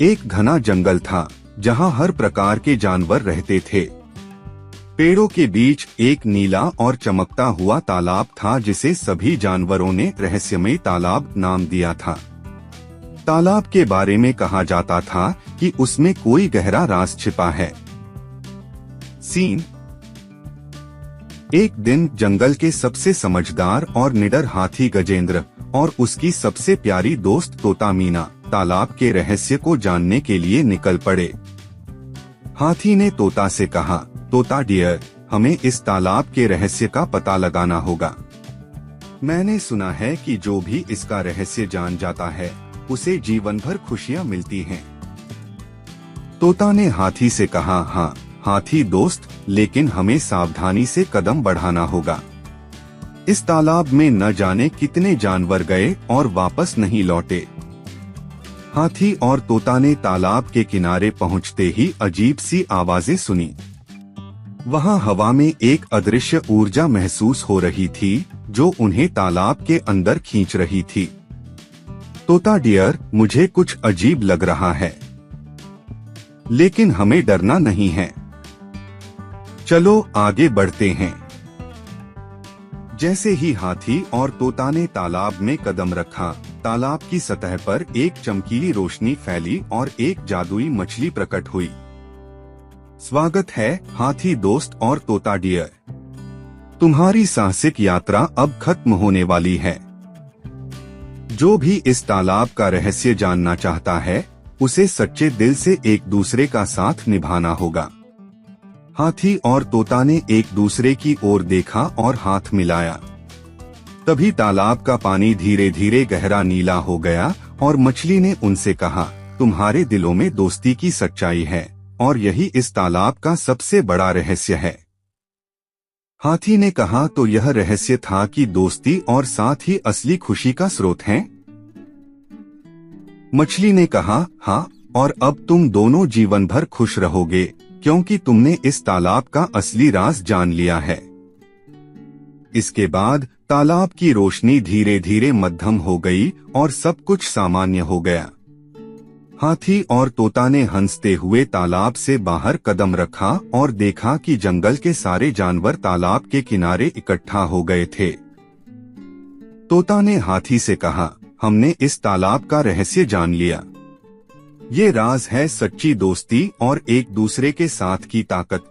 एक घना जंगल था जहां हर प्रकार के जानवर रहते थे। पेड़ों के बीच एक नीला और चमकता हुआ तालाब था जिसे सभी जानवरों ने रहस्यमय तालाब नाम दिया था। तालाब के बारे में कहा जाता था कि उसमें कोई गहरा राज छिपा है। सीन। एक दिन जंगल के सबसे समझदार और निडर हाथी गजेंद्र और उसकी सबसे प्यारी दोस्त तोता मीना तालाब के रहस्य को जानने के लिए निकल पड़े। हाथी ने तोता से कहा, तोता डियर, हमें इस तालाब के रहस्य का पता लगाना होगा। मैंने सुना है कि जो भी इसका रहस्य जान जाता है उसे जीवन भर खुशियां मिलती हैं। तोता ने हाथी से कहा, हाँ हाथी दोस्त, लेकिन हमें सावधानी से कदम बढ़ाना होगा। इस तालाब में न जाने कितने जानवर गए और वापस नहीं लौटे। हाथी और तोता ने तालाब के किनारे पहुंचते ही अजीब सी आवाजें सुनी। वहां हवा में एक अदृश्य ऊर्जा महसूस हो रही थी जो उन्हें तालाब के अंदर खींच रही थी। तोता डियर, मुझे कुछ अजीब लग रहा है, लेकिन हमें डरना नहीं है। चलो आगे बढ़ते हैं। जैसे ही हाथी और तोता ने तालाब में कदम रखा, तालाब की सतह पर एक चमकीली रोशनी फैली और एक जादुई मछली प्रकट हुई। स्वागत है हाथी दोस्त और तोता डियर, तुम्हारी साहसिक यात्रा अब खत्म होने वाली है। जो भी इस तालाब का रहस्य जानना चाहता है उसे सच्चे दिल से एक दूसरे का साथ निभाना होगा। हाथी और तोता ने एक दूसरे की ओर देखा और हाथ मिलाया। तभी तालाब का पानी धीरे धीरे गहरा नीला हो गया और मछली ने उनसे कहा, तुम्हारे दिलों में दोस्ती की सच्चाई है और यही इस तालाब का सबसे बड़ा रहस्य है। हाथी ने कहा, तो यह रहस्य था कि दोस्ती और साथ ही असली खुशी का स्रोत है। मछली ने कहा, हाँ, और अब तुम दोनों जीवन भर खुश रहोगे क्योंकि तुमने इस तालाब का असली राज जान लिया है। इसके बाद तालाब की रोशनी धीरे धीरे मध्यम हो गई और सब कुछ सामान्य हो गया। हाथी और तोता ने हंसते हुए तालाब से बाहर कदम रखा और देखा कि जंगल के सारे जानवर तालाब के किनारे इकट्ठा हो गए थे। तोता ने हाथी से कहा, हमने इस तालाब का रहस्य जान लिया। ये राज है सच्ची दोस्ती और एक दूसरे के साथ की ताकत।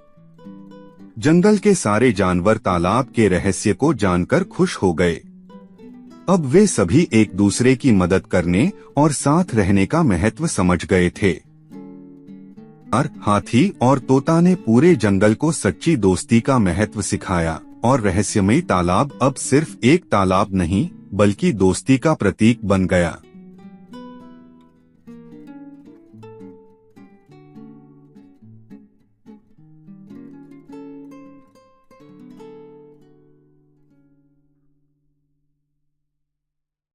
जंगल के सारे जानवर तालाब के रहस्य को जानकर खुश हो गए। अब वे सभी एक दूसरे की मदद करने और साथ रहने का महत्व समझ गए थे। हाथी और तोता ने पूरे जंगल को सच्ची दोस्ती का महत्व सिखाया और रहस्यमयी तालाब अब सिर्फ एक तालाब नहीं बल्कि दोस्ती का प्रतीक बन गया।